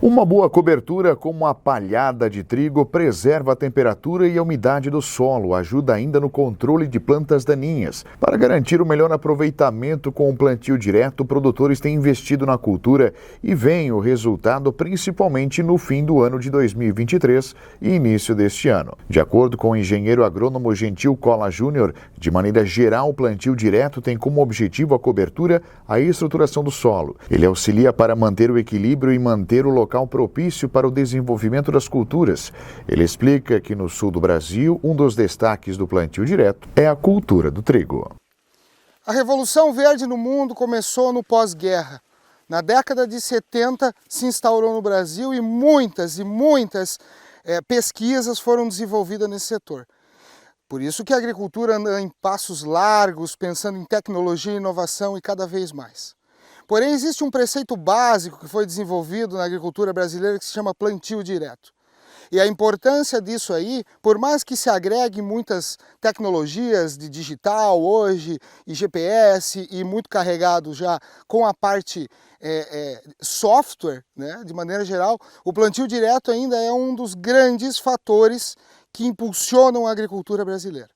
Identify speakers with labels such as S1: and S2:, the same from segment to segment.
S1: Uma boa cobertura como a palhada de trigo preserva a temperatura e a umidade do solo, ajuda ainda no controle de plantas daninhas. Para garantir o melhor aproveitamento com o plantio direto, produtores têm investido na cultura e veem o resultado principalmente no fim do ano de 2023 e início deste ano. De acordo com o engenheiro agrônomo Gentil Cola Júnior, de maneira geral, o plantio direto tem como objetivo a cobertura e a estruturação do solo. Ele auxilia para manter o equilíbrio e manter o local propício para o desenvolvimento das culturas. Ele explica que no sul do Brasil, um dos destaques do plantio direto é a cultura do trigo.
S2: A Revolução Verde no mundo começou no pós-guerra. Na década de 70 se instaurou no Brasil e muitas pesquisas foram desenvolvidas nesse setor. Por isso que a agricultura anda em passos largos, pensando em tecnologia e inovação e cada vez mais. Porém, existe um preceito básico que foi desenvolvido na agricultura brasileira que se chama plantio direto. E a importância disso aí, por mais que se agregue muitas tecnologias de digital hoje, e GPS, e muito carregado já com a parte software, né, de maneira geral, o plantio direto ainda é um dos grandes fatores que impulsionam a agricultura brasileira.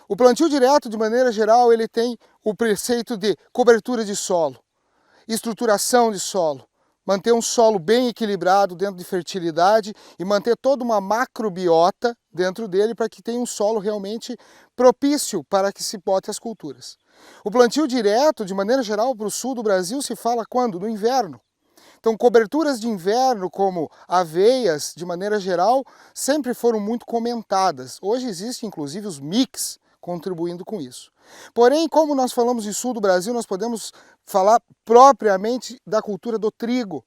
S2: O plantio direto, de maneira geral, ele tem o preceito de cobertura de solo, estruturação de solo, manter um solo bem equilibrado dentro de fertilidade e manter toda uma macrobiota dentro dele para que tenha um solo realmente propício para que se bote as culturas. O plantio direto, de maneira geral, para o sul do Brasil se fala quando? No inverno. Então, coberturas de inverno, como aveias, de maneira geral, sempre foram muito comentadas. Hoje existem, inclusive, os mix contribuindo com isso. Porém, como nós falamos de sul do Brasil, nós podemos falar propriamente da cultura do trigo.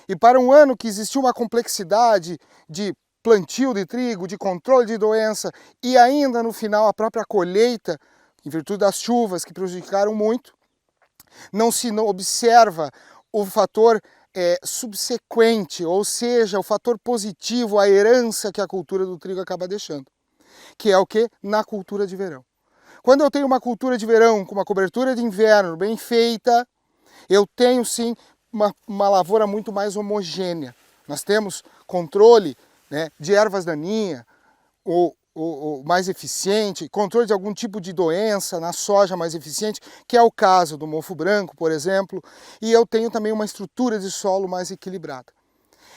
S2: E para um ano que existiu uma complexidade de plantio de trigo, de controle de doença e ainda no final a própria colheita, em virtude das chuvas que prejudicaram muito, não se observa o fator subsequente, ou seja, o fator positivo, a herança que a cultura do trigo acaba deixando, que é o que? Na cultura de verão. Quando eu tenho uma cultura de verão com uma cobertura de inverno bem feita, eu tenho sim uma lavoura muito mais homogênea. Nós temos controle, né, de ervas daninhas, ou mais eficiente, controle de algum tipo de doença na soja mais eficiente, que é o caso do mofo branco, por exemplo, e eu tenho também uma estrutura de solo mais equilibrada.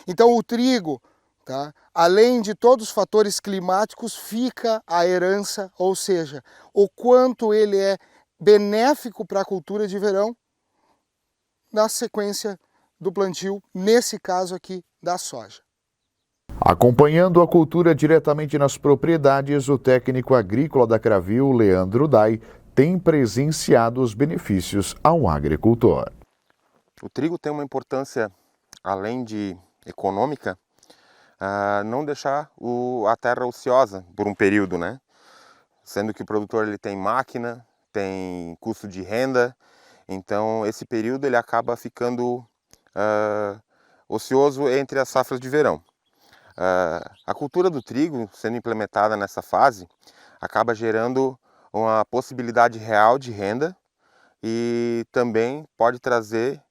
S2: Então o trigo, tá, além de todos os fatores climáticos, fica a herança, ou seja, o quanto ele é benéfico para a cultura de verão na sequência do plantio, nesse caso aqui da soja.
S1: Acompanhando a cultura diretamente nas propriedades, o técnico agrícola da Cravil, Leandro Dai, tem presenciado os benefícios ao agricultor.
S3: O trigo tem uma importância, além de econômica, não deixar a terra ociosa por um período, né? Sendo que o produtor ele tem máquina, tem custo de renda, então esse período ele acaba ficando ocioso entre as safras de verão. A cultura do trigo, sendo implementada nessa fase, acaba gerando uma possibilidade real de renda e também pode trazer,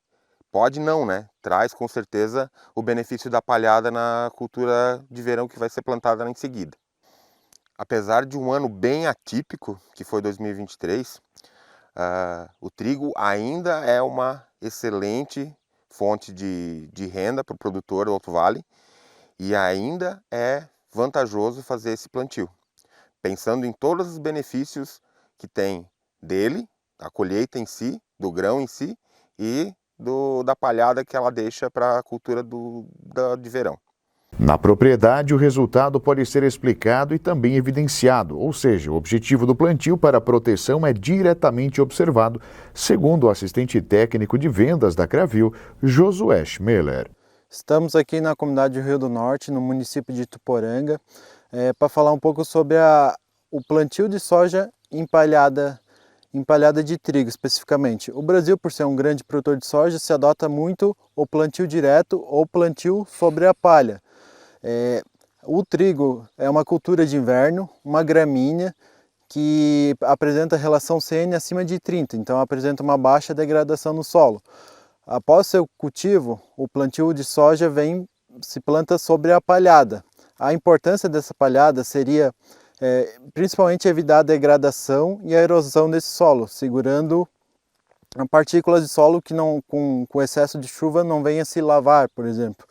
S3: pode não, né? Traz com certeza o benefício da palhada na cultura de verão que vai ser plantada em seguida. Apesar de um ano bem atípico, que foi 2023, o trigo ainda é uma excelente fonte de renda para o produtor do Alto Vale e ainda é vantajoso fazer esse plantio, pensando em todos os benefícios que tem dele, a colheita em si, do grão em si e da palhada que ela deixa para a cultura de verão.
S1: Na propriedade, o resultado pode ser explicado e também evidenciado, ou seja, o objetivo do plantio para a proteção é diretamente observado, segundo o assistente técnico de vendas da Cravil, Josué Schmeller.
S4: Estamos aqui na comunidade Rio do Norte, no município de Ituporanga, para falar um pouco sobre o plantio de soja empalhada de trigo especificamente. O Brasil, por ser um grande produtor de soja, se adota muito o plantio direto ou plantio sobre a palha. O trigo é uma cultura de inverno, uma gramínea que apresenta relação CN acima de 30, então apresenta uma baixa degradação no solo. Após seu cultivo, o plantio de soja se planta sobre a palhada. A importância dessa palhada seria principalmente evitar a degradação e a erosão desse solo, segurando partículas de solo que com excesso de chuva não venha se lavar, por exemplo.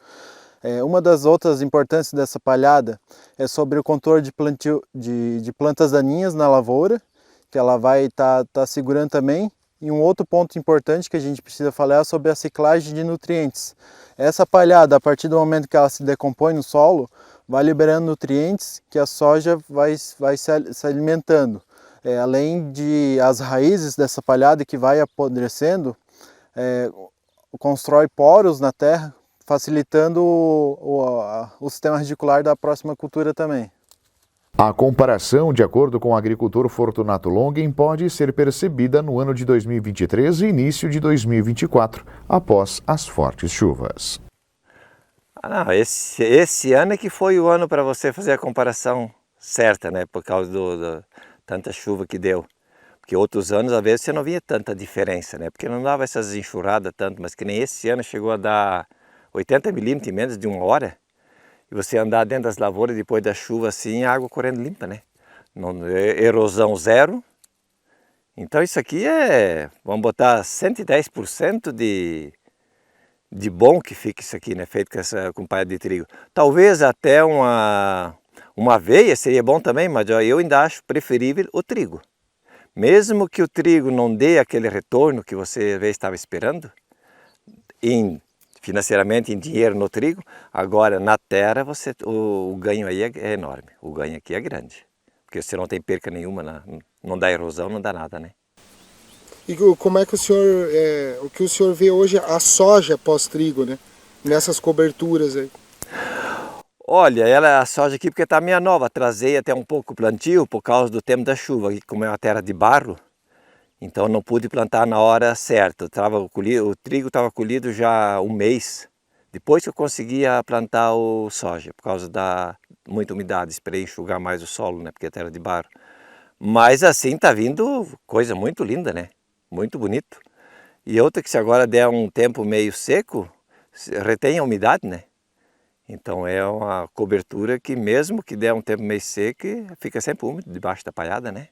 S4: Uma das outras importâncias dessa palhada é sobre o controle de plantio de plantas daninhas na lavoura, que ela vai estar segurando também. E um outro ponto importante que a gente precisa falar é sobre a ciclagem de nutrientes. Essa palhada, a partir do momento que ela se decompõe no solo, vai liberando nutrientes que a soja vai se alimentando. Além de as raízes dessa palhada que vai apodrecendo, constrói poros na terra, facilitando o sistema radicular da próxima cultura também.
S1: A comparação, de acordo com o agricultor Fortunato Longen, pode ser percebida no ano de 2023 e início de 2024, após as fortes chuvas.
S5: Não, esse ano é que foi o ano para você fazer a comparação certa, né? Por causa da tanta chuva que deu. Porque outros anos, às vezes, você não via tanta diferença, né? Porque não dava essas enxurradas tanto, mas que nem esse ano chegou a dar 80 milímetros em menos de uma hora. E você andar dentro das lavouras depois da chuva assim, a água correndo limpa, né? Erosão zero. Então isso aqui vamos botar 110% de bom que fica isso aqui, né? Feito com palha de trigo. Talvez até uma aveia seria bom também, mas eu ainda acho preferível o trigo. Mesmo que o trigo não dê aquele retorno que você às vezes estava esperando, financeiramente em dinheiro no trigo, agora na terra o ganho aí é enorme, o ganho aqui é grande, porque você não tem perca nenhuma, não dá erosão, não dá nada, né?
S2: E como é que o que o senhor vê hoje a soja pós-trigo, né? Nessas coberturas aí?
S5: Olha, a soja aqui porque está meio nova, atrasei até um pouco o plantio por causa do tempo da chuva, aqui como é uma terra de barro, então não pude plantar na hora certa. O trigo estava colhido já um mês, depois que eu conseguia plantar o soja, por causa da muita umidade, esperei enxugar mais o solo, né, porque é terra de barro. Mas assim está vindo coisa muito linda, né, muito bonito. E outra que se agora der um tempo meio seco, retém a umidade, né. Então é uma cobertura que mesmo que der um tempo meio seco, fica sempre úmido debaixo da palhada, né.